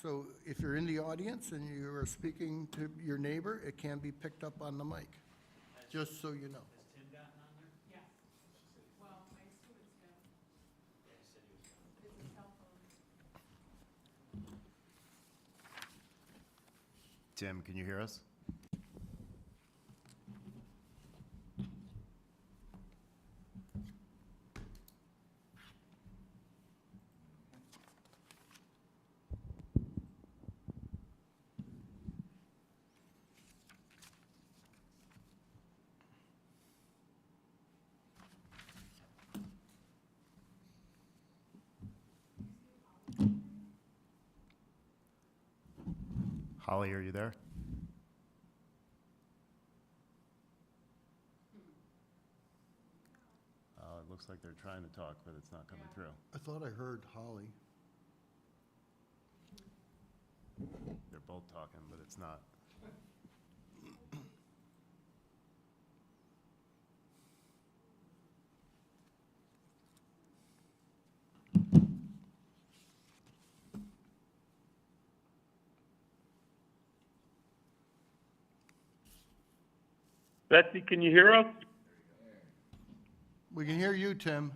so if you're in the audience and you are speaking to your neighbor, it can be picked up on the mic, just so you know. Has Tim gotten on there? Yes. Well, I assume it's him. Yeah, he said he was gonna. It's his cell phone. Tim, can you hear us? Holly, are you there? It looks like they're trying to talk, but it's not coming through. I thought I heard Holly. They're both talking, but it's not. Betsy, can you hear us? We can hear you, Tim.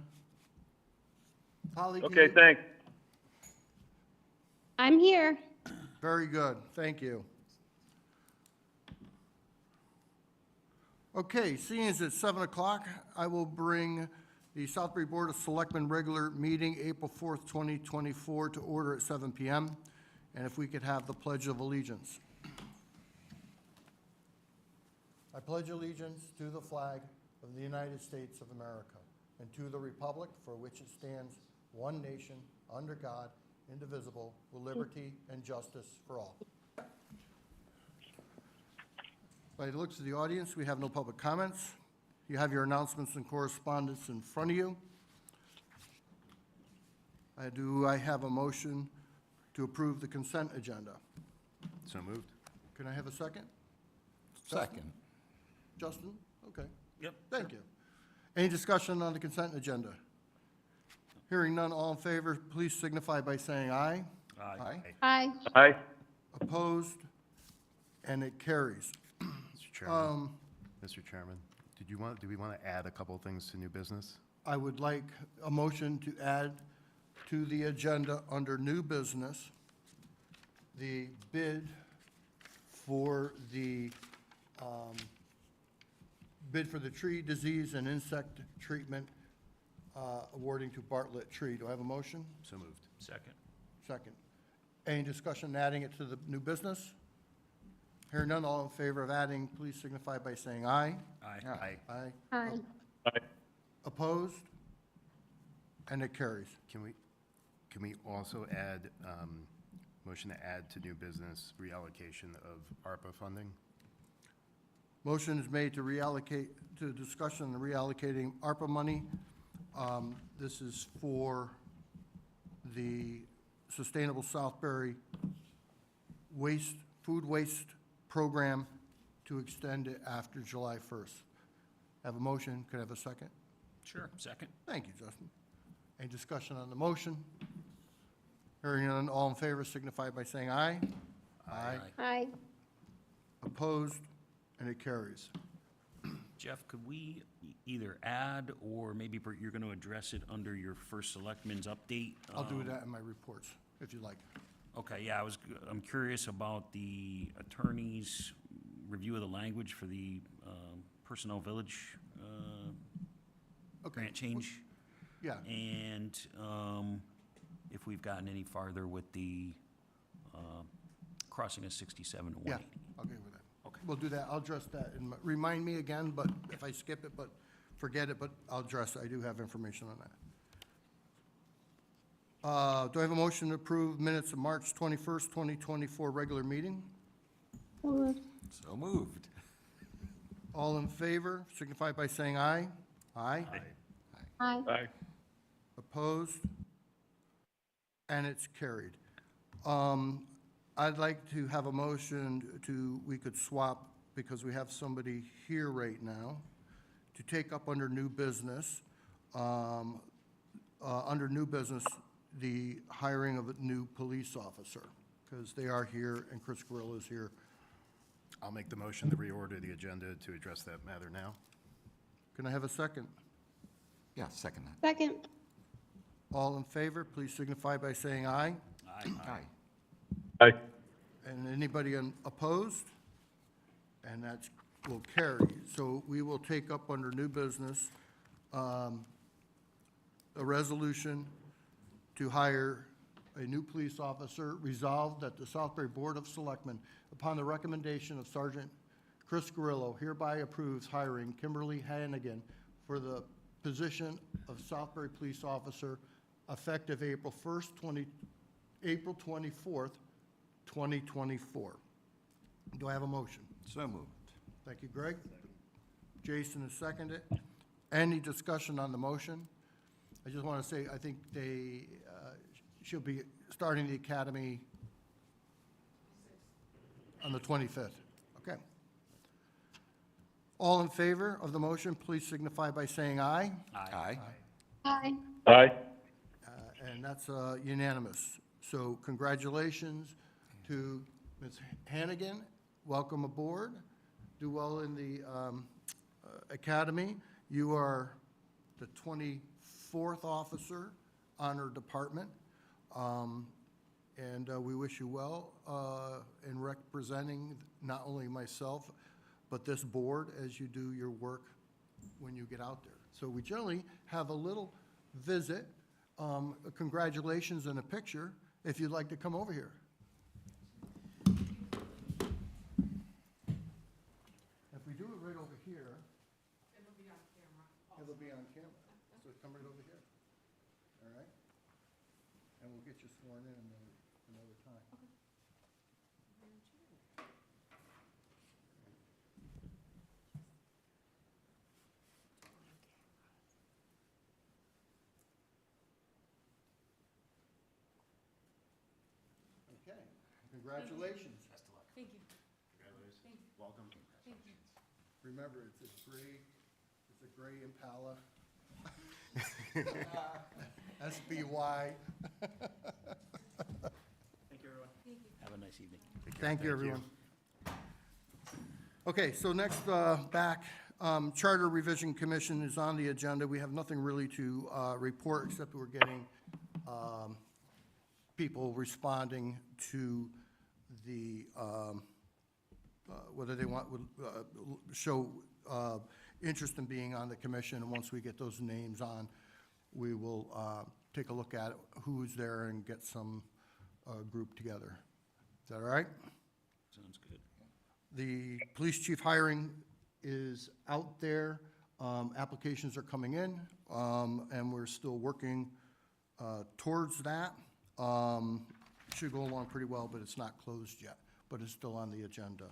Holly, can Okay, you? thanks. I'm here. Very good, thank you. Okay, seeing as it's 7 o'clock, I will bring the Southbury Board of Selectmen regular meeting, April 4th, 2024, to order at 7 p.m. And if we could have the Pledge of Allegiance. I pledge allegiance to the flag of the United States of America and to the republic for which it stands, one nation, under God, indivisible, with liberty and justice for all. By the looks of the audience, we have no public comments. You have your announcements and correspondence in front of you. Do I have a motion to approve the consent agenda? So moved. Can I have a second? Second. Justin? Okay. Yep. Thank you. Any discussion on the consent agenda? Hearing none, all in favor, please signify by saying aye. Aye. Hi. Aye. Opposed? And it carries. Mr. Chairman. Mr. Chairman, do we want to add a couple things to new business? I would like a motion to add to the agenda under new business, the bid for the tree disease and insect treatment awarding to Bartlett Tree. Do I have a motion? So moved. Second. Second. Any discussion adding it to the new business? Hearing none, all in favor of adding, please signify by saying aye. Aye. Aye. Aye. Hi. Aye. Opposed? And it carries. Can we also add, motion to add to new business reallocation of ARPA funding? Motion is made to reallocate, to discussion on reallocating ARPA money. This is for the Sustainable Southbury food waste program to extend it after July 1st. Have a motion, could I have a second? Sure. Second. Thank you, Justin. Any discussion on the motion? Hearing none, all in favor signify by saying aye. Aye. Hi. Opposed, and it carries. Jeff, could we either add, or maybe you're going to address it under your first Selectmen's update? I'll do that in my reports, if you'd like. Okay, yeah, I'm curious about the attorney's review of the language for the Personnel Village Okay. grant change. Yeah, And if we've gotten any farther with the crossing of 67 to yeah, 180. I'll get with that. Okay. We'll do that, I'll address that, and remind me again, but if I skip it, but forget it, but I'll address it, I do have information on that. Do I have a motion to approve minutes of March 21st, 2024 regular meeting? So moved. All in favor, signify by saying aye. Aye. Hi. Aye. Opposed? And it's carried. I'd like to have a motion we could swap, because we have somebody here right now, to take up under new business, the hiring of a new police officer. because they are here and Chris Grillo is here. I'll make the motion to reorder the agenda to address that matter now. Can I have a second? Yeah, second that. Second. All in favor, please signify by saying aye. Aye. And anybody opposed? And that will carry. So we will take up under new business a resolution to hire a new police officer. Resolved that the Southbury Board of Selectmen, upon the recommendation of Sergeant Chris Grillo, hereby approves hiring Kimberly Hannigan for the position of Southbury Police Officer effective April 24th, 2024. Do I have a motion? So moved. Thank you, Greg. Jason has seconded. Any discussion on the motion? I just want to say, I think she'll be starting the academy on the 25th. Okay. All in favor of the motion, please signify by saying aye. Aye. Aye. And that's unanimous. So congratulations to Ms. Hannigan. Welcome aboard. Do well in the academy. You are the 24th officer on our department. And we wish you well in representing not only myself, but this board as you do your work when you get out there. So we generally have a little visit, congratulations and a picture, if you'd like to come over here. If we do it right over here, It'll be on camera. it'll be on camera. So come right over here. All right? And we'll get you sworn in another time. Okay, congratulations. Thank you. Congratulations. Welcome. Thank you. Remember, it's a gray Impala. SBY. Have a nice evening. Thank you, everyone. Okay, so next, back, Charter Revision Commission is on the agenda. We have nothing really to report, except we're getting people responding to the, whether they want, would show interest in being on the commission. And once we get those names on, we will take a look at who's there and get some group together. Is that all right? Sounds good. The police chief hiring is out there. Applications are coming in, and we're still working towards that. Should go along pretty well, but it's not closed yet, but it's still on the agenda.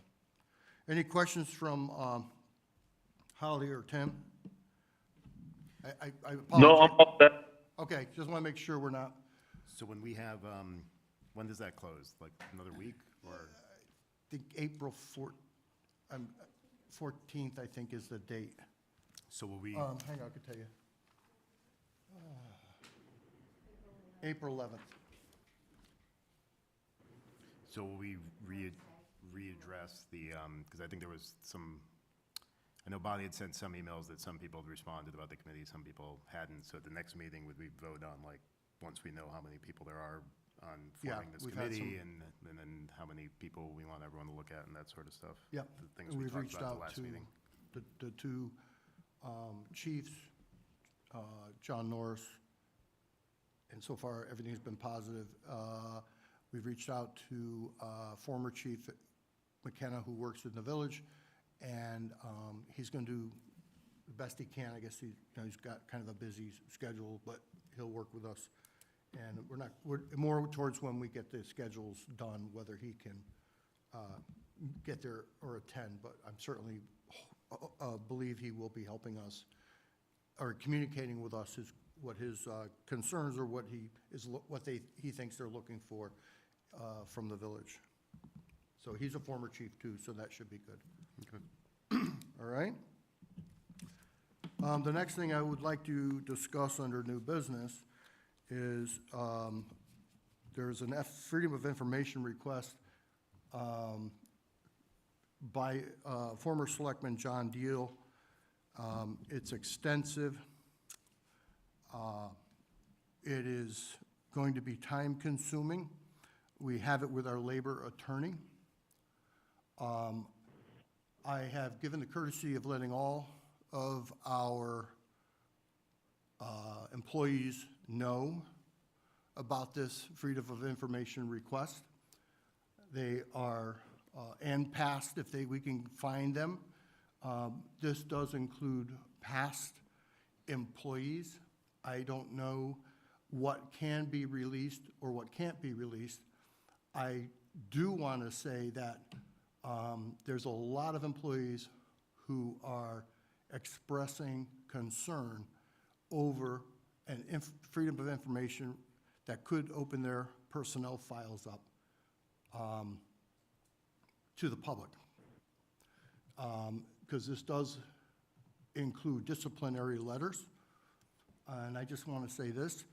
Any questions from Holly or Tim? I apologize. No, I'm all set. Okay, just want to make sure we're not, So when we have, when does that close? Like another week or? I think April 14th, I think, is the date. So will we, Hang on, I can tell you. April 11th. so will we readdress the, because I think there was some, I know Bonnie had sent some emails that some people had responded about the committee, some people hadn't. So at the next meeting, would we vote on, like, once we know how many people there are on Yeah, forming this we've had committee and then how many people we want everyone to look at and that sort of stuff? Yep. The things we We've talked reached about at out the last to meeting. the two chiefs, John Norris, and so far, everything's been positive. We've reached out to former Chief McKenna, who works in the village, and he's going to do the best he can. I guess he's got kind of a busy schedule, but he'll work with us. And we're more towards when we get the schedules done, whether he can get there or attend, but I'm certainly believe he will be helping us or communicating with us what his concerns or what he thinks they're looking for from the village. So he's a former chief too, so that should be good. Okay. All right. The next thing I would like to discuss under new business is there's an Freedom of Information request by former Selectman John Deal. It's extensive. It is going to be time-consuming. We have it with our labor attorney. I have given the courtesy of letting all of our employees know about this Freedom of Information request. They are, and past, if we can find them. This does include past employees. I don't know what can be released or what can't be released. I do want to say that there's a lot of employees who are expressing concern over freedom of information that could open their personnel files up to the public. Because this does include disciplinary letters. And I just want to say this.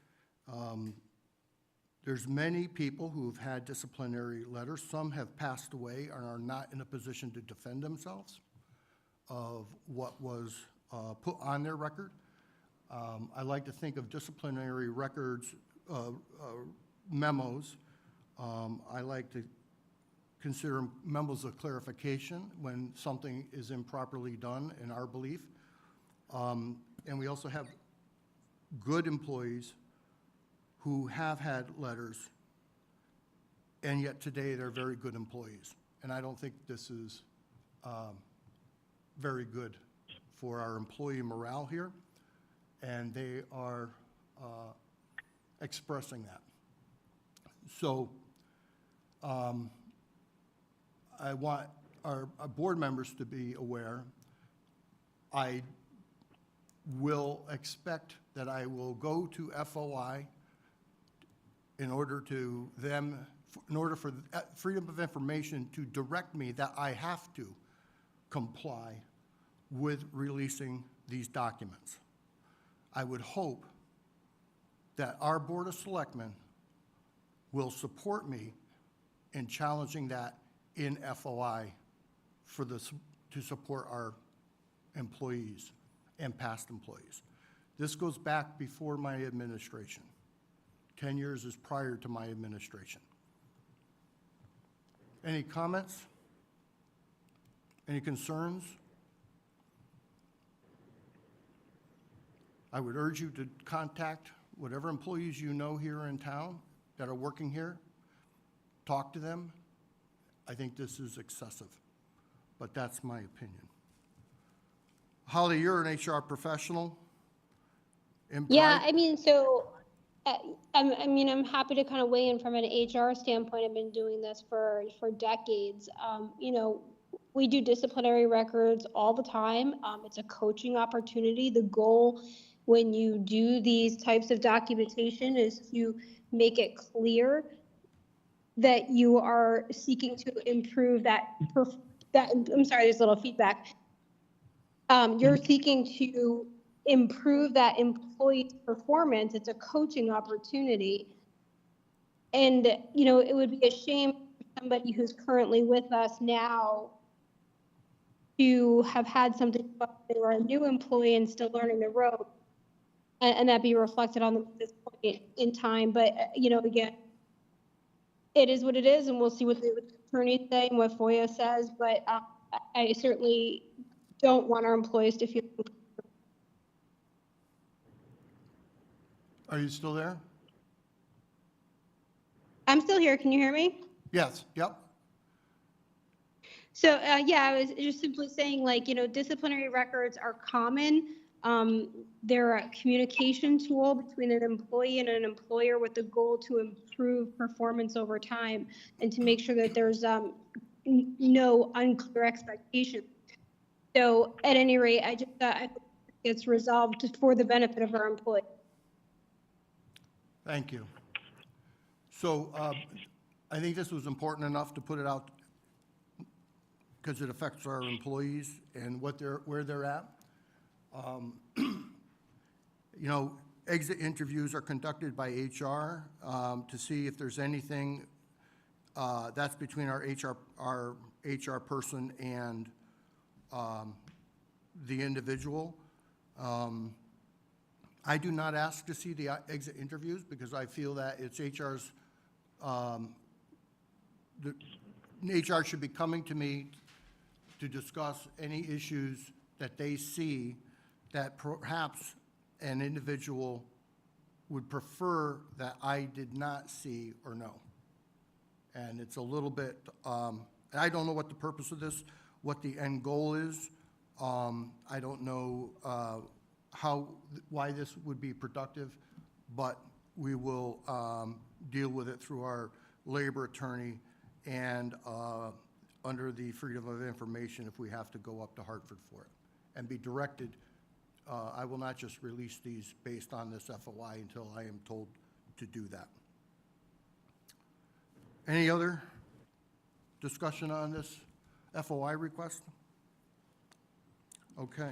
There's many people who have had disciplinary letters. Some have passed away and are not in a position to defend themselves of what was put on their record. I like to think of disciplinary records, memos. I like to consider memos of clarification when something is improperly done, in our belief. And we also have good employees who have had letters, and yet today they're very good employees. And I don't think this is very good for our employee morale here, and they are expressing that. So I want our board members to be aware. I will expect that I will go to FOI in order for Freedom of Information to direct me that I have to comply with releasing these documents. I would hope that our Board of Selectmen will support me in challenging that in FOI to support our employees and past employees. This goes back before my administration. 10 years is prior to my administration. Any comments? Any concerns? I would urge you to contact whatever employees you know here in town that are working here. Talk to them. I think this is excessive, but that's my opinion. Holly, you're an HR professional. Yeah, I mean, so, I'm happy to kind of weigh in from an HR standpoint. I've been doing this for decades. We do disciplinary records all the time. It's a coaching opportunity. The goal when you do these types of documentation is to make it clear that you are seeking to improve I'm sorry, there's a little feedback. You're seeking to improve that employee's performance. It's a coaching opportunity. And, it would be a shame for somebody who's currently with us now to have had something, they were a new employee and still learning the ropes, and that be reflected on them at this point in time. But, again, it is what it is, and we'll see what the attorneys say and what FOIA says. But I certainly don't want our employees to feel. Are you still there? I'm still here. Can you hear me? Yes, yep. So, I was just simply saying, disciplinary records are common. They're a communication tool between an employee and an employer with the goal to improve performance over time and to make sure that there's no unclear expectations. So, at any rate, I hope it's resolved for the benefit of our employees. Thank you. So I think this was important enough to put it out because it affects our employees and where they're at. exit interviews are conducted by HR to see if there's anything that's between our HR person and the individual. I do not ask to see the exit interviews because I feel that it's HR's, the HR should be coming to me to discuss any issues that they see that perhaps an individual would prefer that I did not see or know. And it's a little bit, I don't know what the purpose of this, what the end goal is. I don't know why this would be productive, but we will deal with it through our labor attorney and under the Freedom of Information if we have to go up to Hartford for it and be directed. I will not just release these based on this FOI until I am told to do that. Any other discussion on this FOI request? Okay,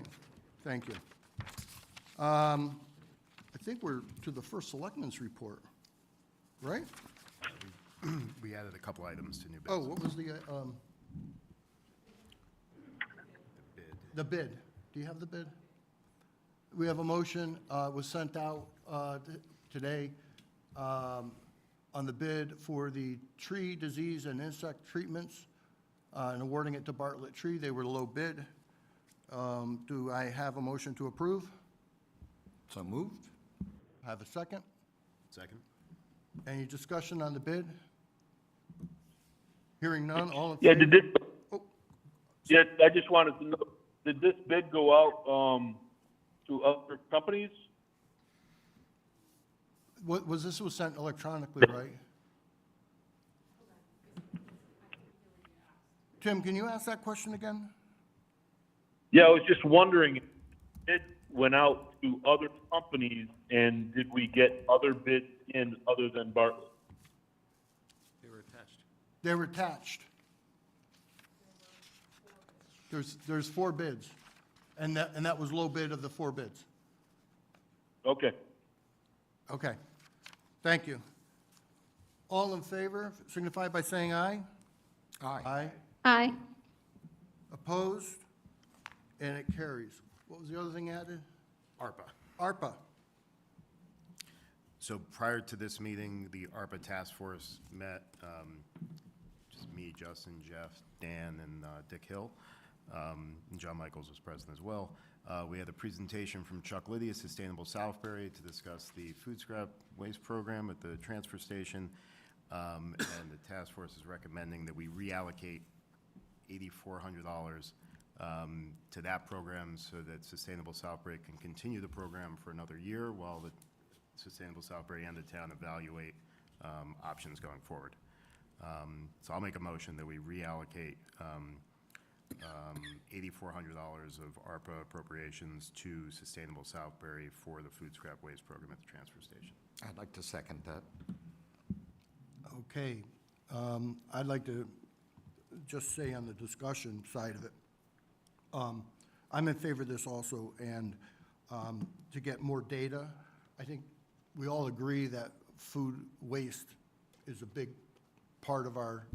thank you. I think we're to the first Selectmen's report, right? We added a couple items to new business. Oh, what was the Bid. the bid? Do you have the bid? We have a motion, was sent out today on the bid for the tree disease and insect treatments and awarding it to Bartlett Tree. They were low bid. Do I have a motion to approve? So moved? Have a second? Second? Any discussion on the bid? Hearing none, all in Yeah, favor? did this, Oh, yeah, I just wanted to know, did this bid go out, to other companies? what was this was sent electronically, right? Tim, can you ask that question again? Yeah, I was just wondering, if it went out to other companies, and did we get other bids in other than Bartlett? They were attached. They were attached. There's 4 bids, and that was low bid of the 4 bids. Okay. Okay, thank you. All in favor, signify by saying aye. Aye. Aye. Aye. Opposed? And it carries. What was the other thing added? ARPA. ARPA. So prior to this meeting, the ARPA task force met, just me, Justin, Jeff, Dan, and Dick Hill. And John Michaels was present as well. We had a presentation from Chuck Liddy of Sustainable Southbury to discuss the food scrap waste program at the transfer station. And the task force is recommending that we reallocate $8,400 to that program so that Sustainable Southbury can continue the program for another year while the Sustainable Southbury and the town evaluate options going forward. So I'll make a motion that we reallocate $8,400 of ARPA appropriations to Sustainable Southbury for the food scrap waste program at the transfer station. I'd like to second that. Okay, I'd like to just say on the discussion side of it, I'm in favor of this also, and to get more data. I think we all agree that food waste is a big part of our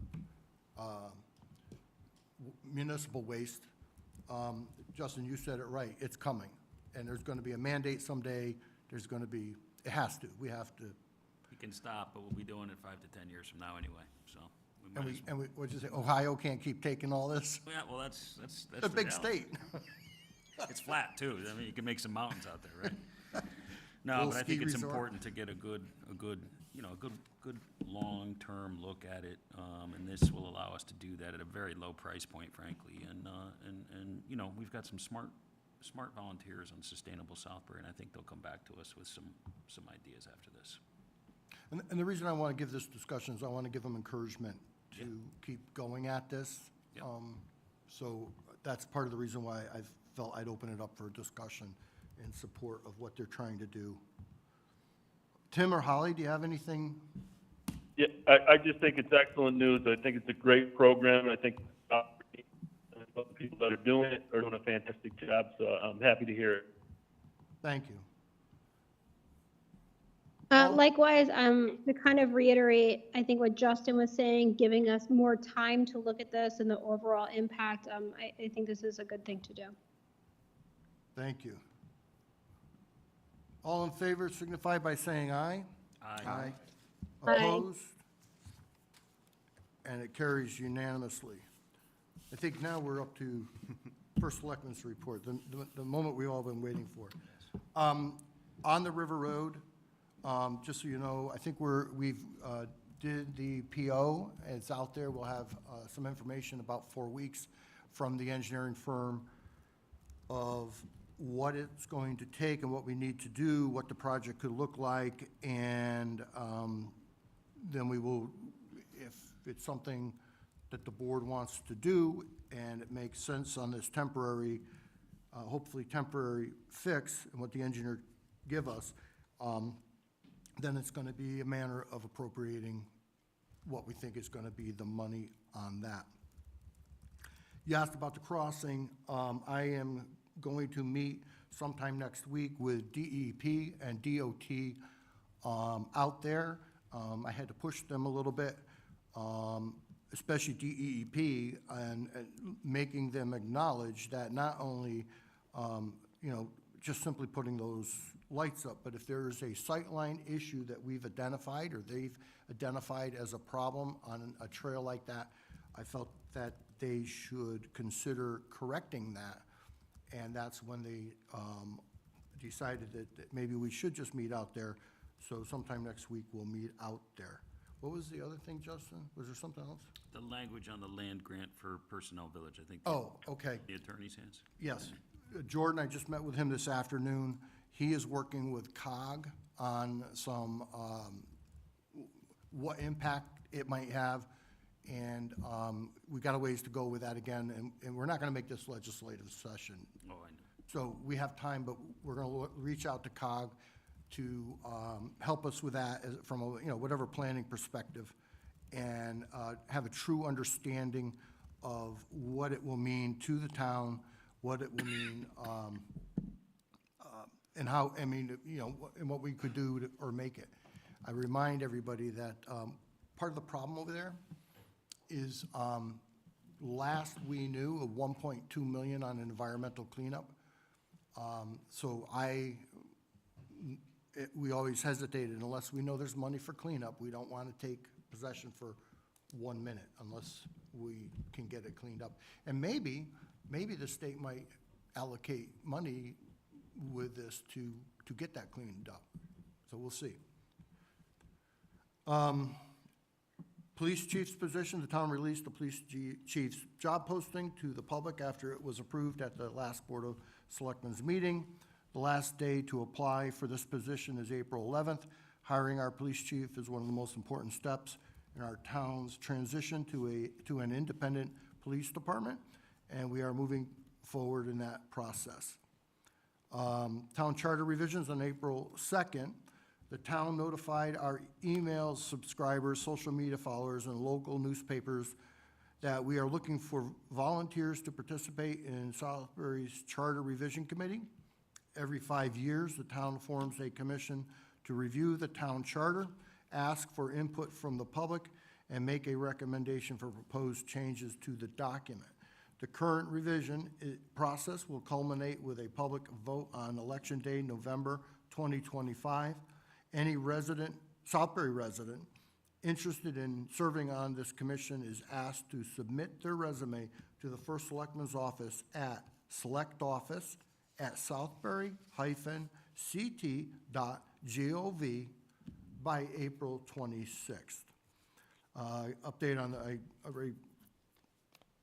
municipal waste. Justin, you said it right, it's coming, and there's going to be a mandate someday. There's going to be, it has to, we have to. You can stop, but we'll be doing it 5 to 10 years from now anyway, so. We And might we, as and we, what'd you say, Ohio can't keep taking all this? well. Yeah, well, that's It's a the big reality. state. It's flat, too. I mean, you can make some mountains out there, right? No, Little but I ski think it's resort. important to get a good, you know, a good long-term look at it. And this will allow us to do that at a very low price point, frankly. And, you know, we've got some smart volunteers on Sustainable Southbury, and I think they'll come back to us with some ideas after this. And the reason I want to give this discussion is I want to give them encouragement to keep going at this. Yep. So that's part of the reason why I felt I'd open it up for a discussion in support of what they're trying to do. Tim or Holly, do you have anything? Yeah, I just think it's excellent news. I think it's a great program. I think the people that are doing it are doing a fantastic job, so I'm happy to hear it. Thank you. Likewise, to kind of reiterate, I think what Justin was saying, giving us more time to look at this and the overall impact, I think this is a good thing to do. Thank you. All in favor signify by saying aye. Aye. Aye. Opposed? And it carries unanimously. I think now we're up to First Selectmen's report, the moment we've all been waiting for. On the River Road, just so you know, I think we've did the PO, it's out there, we'll have some information about 4 weeks from the engineering firm of what it's going to take and what we need to do, what the project could look like, and then we will, if it's something that the board wants to do and it makes sense on this temporary, hopefully temporary fix and what the engineer give us, then it's going to be a manner of appropriating what we think is going to be the money on that. You asked about the crossing. I am going to meet sometime next week with DEP and DOT out there. I had to push them a little bit, especially DEP, and making them acknowledge that not only, just simply putting those lights up, but if there is a sightline issue that we've identified or they've identified as a problem on a trail like that, I felt that they should consider correcting that. And that's when they decided that maybe we should just meet out there. So sometime next week, we'll meet out there. What was the other thing, Justin? Was there something else? The language on the land grant for Personnel Village, I think. Oh, okay. The attorney's hands. Yes. Jordan, I just met with him this afternoon. He is working with COG on some, what impact it might have. And we got a ways to go with that again. And we're not going to make this legislative session. Oh, I know. So we have time, but we're going to reach out to COG to help us with that from a, whatever planning perspective, and have a true understanding of what it will mean to the town, what it will mean, and how, and what we could do or make it. I remind everybody that part of the problem over there is last we knew of 1.2 million on environmental cleanup. So we always hesitated, unless we know there's money for cleanup, we don't want to take possession for 1 minute unless we can get it cleaned up. And maybe the state might allocate money with this to get that cleaned up. So we'll see. Police chief's position, the town released the police chief's job posting to the public after it was approved at the last Board of Selectmen's meeting. The last day to apply for this position is April 11th. Hiring our police chief is one of the most important steps in our town's transition to an independent police department, and we are moving forward in that process. Town charter revisions on April 2nd. The town notified our email subscribers, social media followers, and local newspapers that we are looking for volunteers to participate in Southbury's Charter Revision Committee. Every 5 years, the town forms a commission to review the town charter, ask for input from the public, and make a recommendation for proposed changes to the document. The current revision process will culminate with a public vote on Election Day, November 2025. Any Southbury resident interested in serving on this commission is asked to submit their resume to the First Selectman's office at selectoffice@southbury-ct.gov by April 26th. Update on I already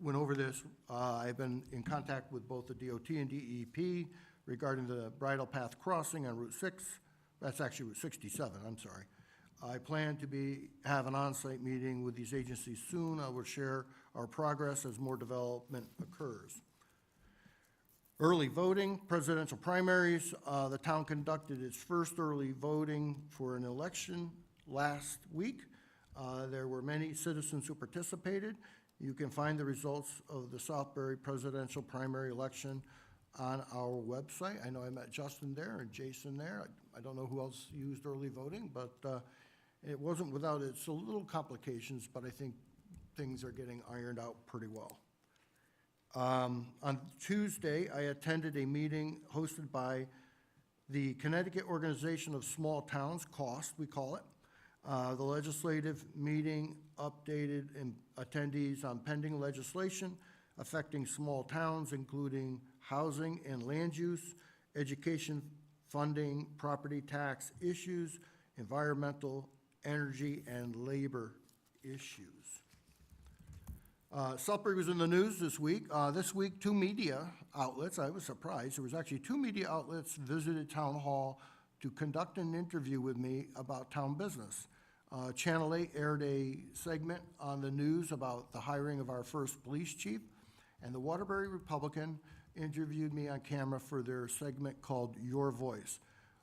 went over this. I've been in contact with both the DOT and DEP regarding the bridle path crossing on Route 6. That's actually Route 67, I'm sorry. I plan to have an on-site meeting with these agencies soon. I will share our progress as more development occurs. Early voting, presidential primaries. The town conducted its first early voting for an election last week. There were many citizens who participated. You can find the results of the Southbury presidential primary election on our website. I know I met Justin there and Jason there. I don't know who else used early voting, but it wasn't without its little complications, but I think things are getting ironed out pretty well. On Tuesday, I attended a meeting hosted by the Connecticut Organization of Small Towns, COST, we call it. The legislative meeting updated attendees on pending legislation affecting small towns, including housing and land use, education funding, property tax issues, environmental, energy, and labor issues. Sudbury was in the news this week. This week, two media outlets, I was surprised, there was actually two media outlets visited Town Hall to conduct an interview with me about town business. Channel 8 aired a segment on the news about the hiring of our first police chief, and the Waterbury Republican interviewed me on camera for their segment called Your Voice,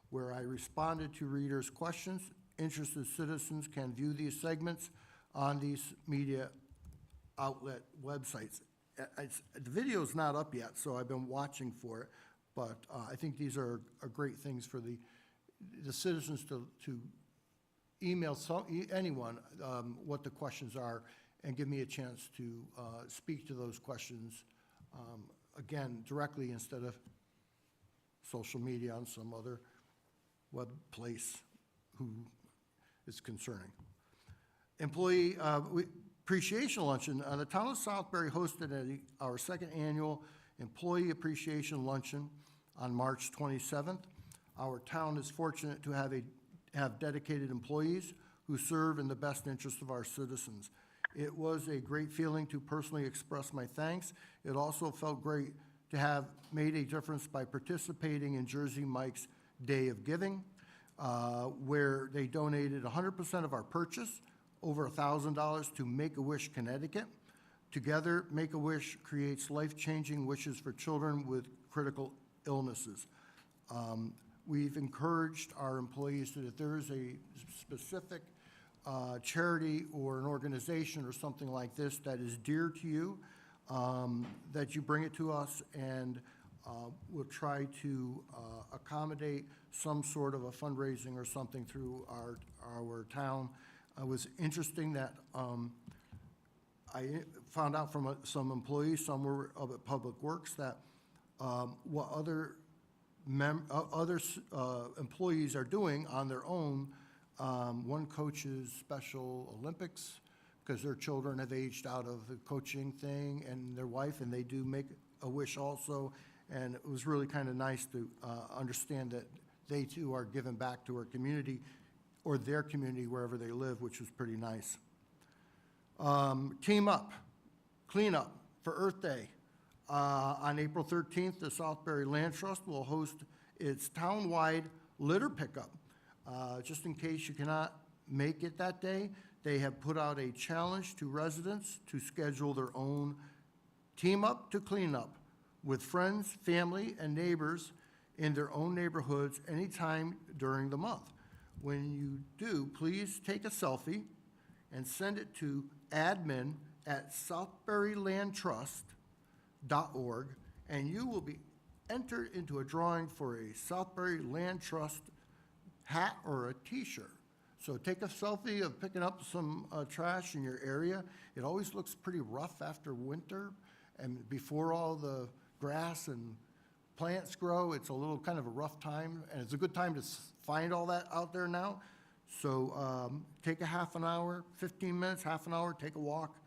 where I responded to readers' questions. Interested citizens can view these segments on these media outlet websites. The video's not up yet, so I've been watching for it, but I think these are great things for the citizens to email anyone what the questions are and give me a chance to speak to those questions, again, directly instead of social media on some other web place who is concerning. Employee appreciation luncheon. The town of Southbury hosted our second annual employee appreciation luncheon on March 27th. Our town is fortunate to have dedicated employees who serve in the best interest of our citizens. It was a great feeling to personally express my thanks. It also felt great to have made a difference by participating in Jersey Mike's Day of Giving, where they donated 100% of our purchase, over $1,000, to Make-A-Wish Connecticut. Together, Make-A-Wish creates life-changing wishes for children with critical illnesses. We've encouraged our employees that if there is a specific charity or an organization or something like this that is dear to you, that you bring it to us, and we'll try to accommodate some sort of a fundraising or something through our town. It was interesting that I found out from some employees, some were of Public Works, that what other employees are doing on their own. One coaches Special Olympics because their children have aged out of the coaching thing, and their wife, and they do Make-A-Wish also. And it was really kind of nice to understand that they too are giving back to our community or their community wherever they live, which was pretty nice. Team Up, Clean Up for Earth Day. On April 13th, the Southbury Land Trust will host its town-wide litter pickup. Just in case you cannot make it that day, they have put out a challenge to residents to schedule their own Team Up to Clean Up with friends, family, and neighbors in their own neighborhoods anytime during the month. When you do, please take a selfie and send it to admin@southburylandtrust.org, and you will be entered into a drawing for a Southbury Land Trust hat or a t-shirt. So take a selfie of picking up some trash in your area. It always looks pretty rough after winter, and before all the grass and plants grow, it's a little kind of a rough time, and it's a good time to find all that out there now. So take a half an hour, 15 minutes, half an hour, take a walk,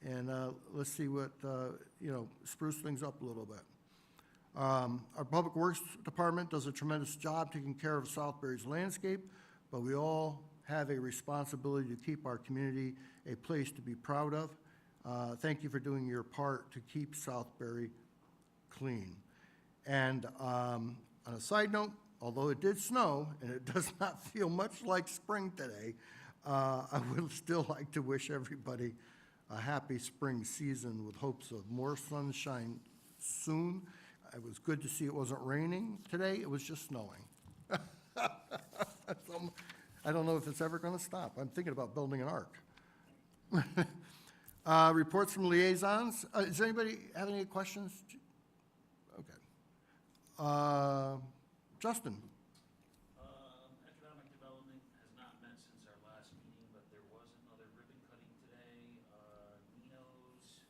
and let's see what, spruce things up a little bit. Our Public Works Department does a tremendous job taking care of Southbury's landscape, but we all have a responsibility to keep our community a place to be proud of. Thank you for doing your part to keep Southbury clean. And on a side note, although it did snow and it does not feel much like spring today, I would still like to wish everybody a happy spring season with hopes of more sunshine soon. It was good to see it wasn't raining today, it was just snowing. I don't know if it's ever going to stop. I'm thinking about building an ark. Reports from liaisons. Does anybody have any questions? Okay. Justin? Economic Development has not met since our last meeting, but there was another ribbon cutting today. Nino's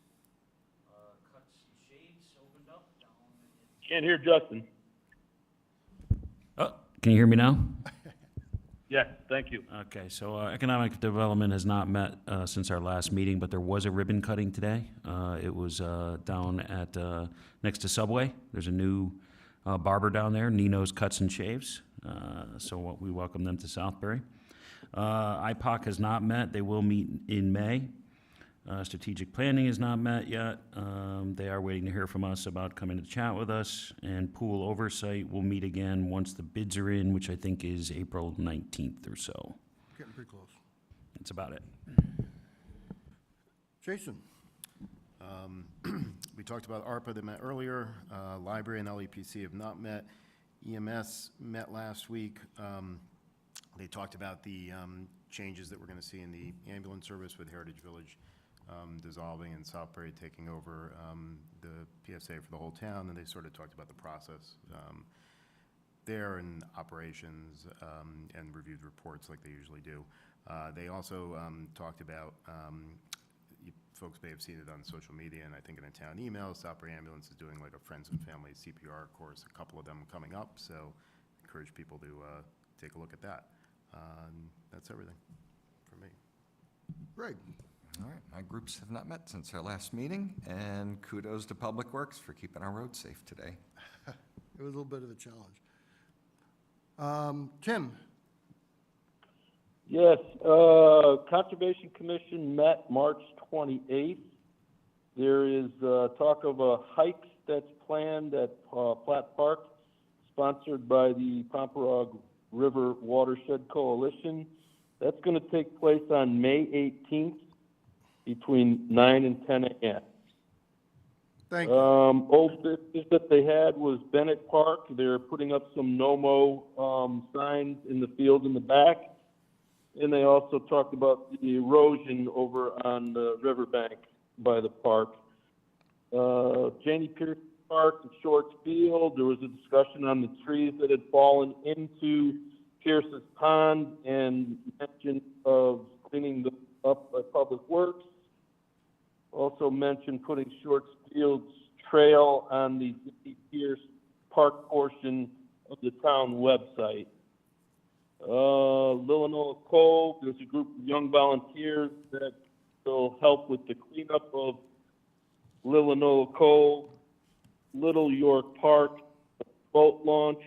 Cuts and Shades opened up down in... Can't hear Justin. Oh, can you hear me now? Yes, thank you. Okay, so Economic Development has not met since our last meeting, but there was a ribbon cutting today. It was down at, next to Subway. There's a new barber down there, Nino's Cuts and Shaves. So we welcome them to Southbury. IPOC has not met. They will meet in May. Strategic Planning has not met yet. They are waiting to hear from us about coming to chat with us. And Pool Oversight will meet again once the bids are in, which I think is April 19th or so. Getting pretty close. That's about it. Jason? We talked about ARPA that met earlier. Library and LEPC have not met. EMS met last week. They talked about the changes that we're going to see in the ambulance service with Heritage Village dissolving and Southbury taking over the PSA for the whole town, and they sort of talked about the process there and operations and reviewed reports like they usually do. They also talked about, you folks may have seen it on social media and I think in a town email, Southbury Ambulance is doing like a Friends and Family CPR course, a couple of them coming up, so encourage people to take a look at that. That's everything for me. Greg? All right, my groups have not met since our last meeting, and kudos to Public Works for keeping our roads safe today. It was a little bit of a challenge. Tim? Yes, Conservation Commission met March 28th. There is talk of a hike that's planned at Platt Park, sponsored by the Pomperaug River Watershed Coalition. That's going to take place on May 18th between 9 and 10 a.m. Thank you. Old business that they had was Bennett Park. They're putting up some no-mow signs in the field in the back. And they also talked about the erosion over on the riverbank by the park. Janie Pierce Park and Shorts Field, there was a discussion on the trees that had fallen into Pierce's Pond and mention of cleaning them up by Public Works. Also mentioned putting Shorts Field's trail on the D. Pierce Park portion of the town website. Lillinois Cove, there's a group of young volunteers that will help with the cleanup of Lillinois Cove. Little York Park boat launch.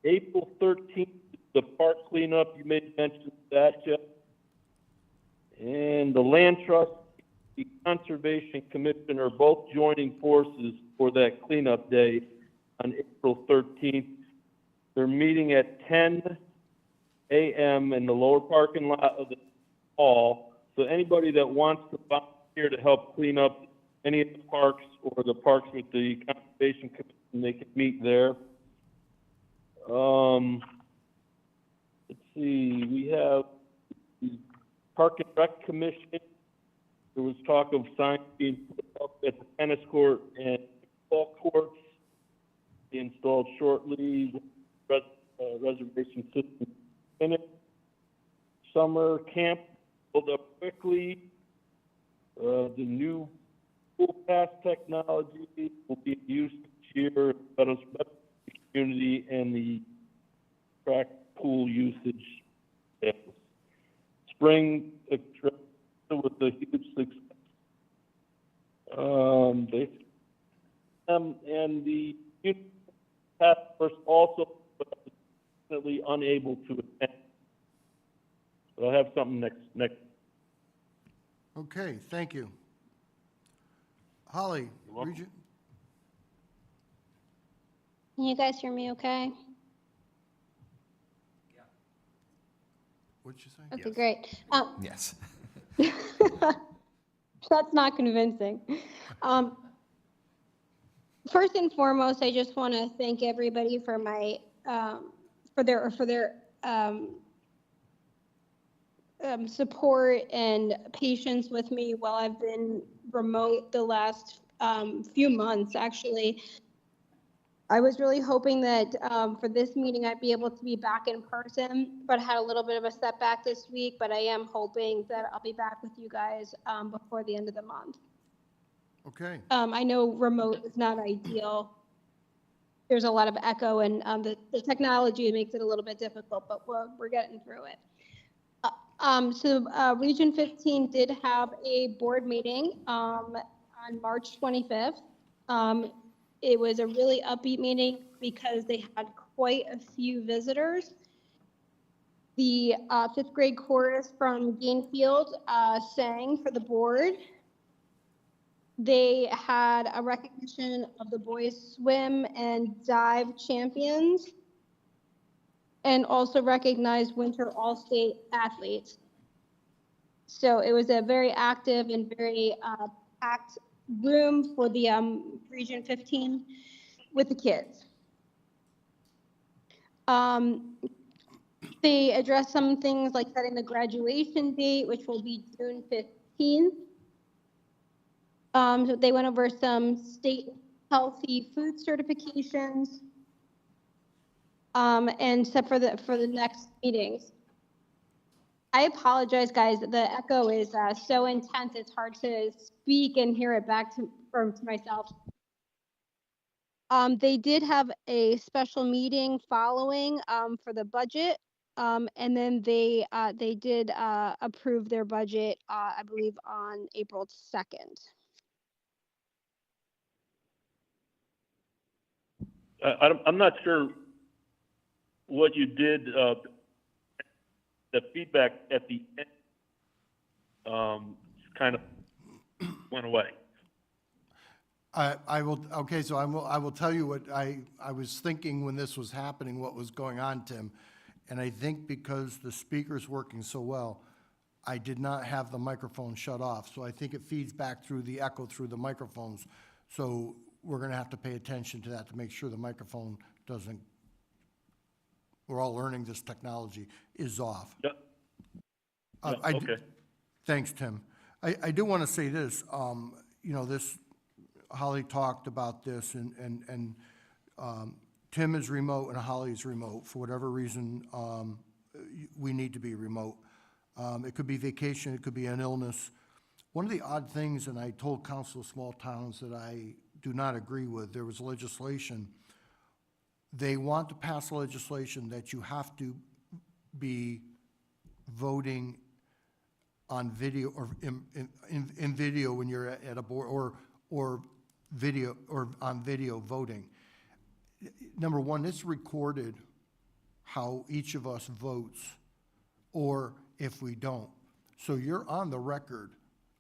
April 13th, the park cleanup, you made mention of that, Jeff. And the Land Trust, the Conservation Commission are both joining forces for that cleanup day on April 13th. They're meeting at 10 a.m. in the lower parking lot of the hall. So anybody that wants to volunteer to help clean up any of the parks or the parks with the Conservation Commission, they can meet there. Let's see, we have the Park and Rec Commission. There was talk of signs being put up at the tennis court and ball courts, be installed shortly. Reservation system finished. Summer camp pulled up quickly. The new pool pass technology will be used this year, but it's better for the community and the track pool usage. Spring trip with the huge success. And the task force also definitely unable to attend. So I'll have something next. Okay, thank you. Holly? You're welcome. Region- Can you guys hear me okay? What'd you say? Okay, Yes. great. Yes. That's not convincing. First and foremost, I just want to thank everybody for my for their support and patience with me while I've been remote the last few months, actually. I was really hoping that for this meeting, I'd be able to be back in person, but I had a little bit of a setback this week, but I am hoping that I'll be back with you guys before the end of the month. Okay, I know remote is not ideal. There's a lot of echo and the technology makes it a little bit difficult, but we're getting through it. So Region 15 did have a board meeting on March 25th. It was a really upbeat meeting because they had quite a few visitors. The fifth grade chorus from Gainfield sang for the board. They had a recognition of the boys swim and dive champions and also recognized winter all-state athletes. So it was a very active and very packed room for the Region 15 with the kids. They addressed some things like setting the graduation date, which will be June 15th. So they went over some state healthy food certifications and set for the next meetings. I apologize, guys. The echo is so intense, it's hard to speak and hear it back to myself. They did have a special meeting following for the budget, and then they did approve their budget, I believe, on April 2nd. I'm not sure what you did, the feedback at the end, kind of went away. I will, okay, so I will tell you what I was thinking when this was happening, what was going on, Tim. And I think because the speaker's working so well, I did not have the microphone shut off. So I think it feeds back through the echo through the microphones. So we're gonna have to pay attention to that to make sure the microphone doesn't, we're all learning this technology, is off. Yep. Okay. Thanks, Tim. I do want to say this, you know, Holly talked about this, and Tim is remote and Holly is remote. For whatever reason, we need to be remote. It could be vacation, it could be an illness. One of the odd things, and I told Council of Small Towns that I do not agree with, there was legislation. They want to pass legislation that you have to be voting on video or in video when you're at a board, or video, or on video voting. Number one, it's recorded how each of us votes, or if we don't. So you're on the record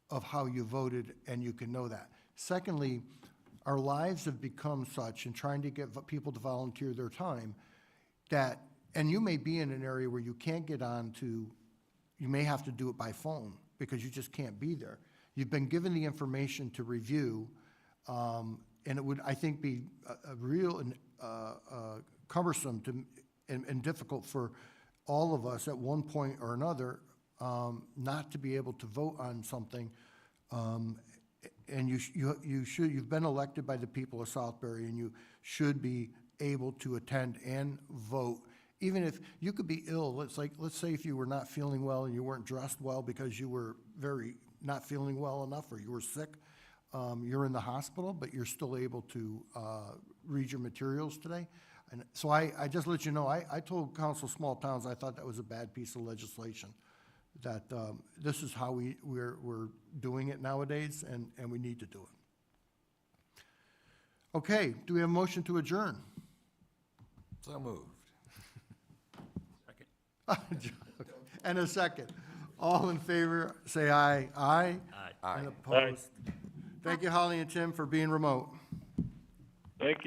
of how you voted, and you can know that. Secondly, our lives have become such, in trying to get people to volunteer their time, that, and you may be in an area where you can't get on to, you may have to do it by phone because you just can't be there. You've been given the information to review, and it would, I think, be a real and cumbersome and difficult for all of us at one point or another not to be able to vote on something. And you've been elected by the people of Southbury, and you should be able to attend and vote. Even if you could be ill, let's say if you were not feeling well and you weren't dressed well because you were not feeling well enough, or you were sick, you're in the hospital, but you're still able to read your materials today. And so I just let you know, I told Council of Small Towns I thought that was a bad piece of legislation, that this is how we're doing it nowadays, and we need to do it. Okay, do we have a motion to adjourn? So moved. Second. And a second. All in favor, say aye. Aye? Aye. And opposed? Thank you, Holly and Tim, for being remote. Thank you.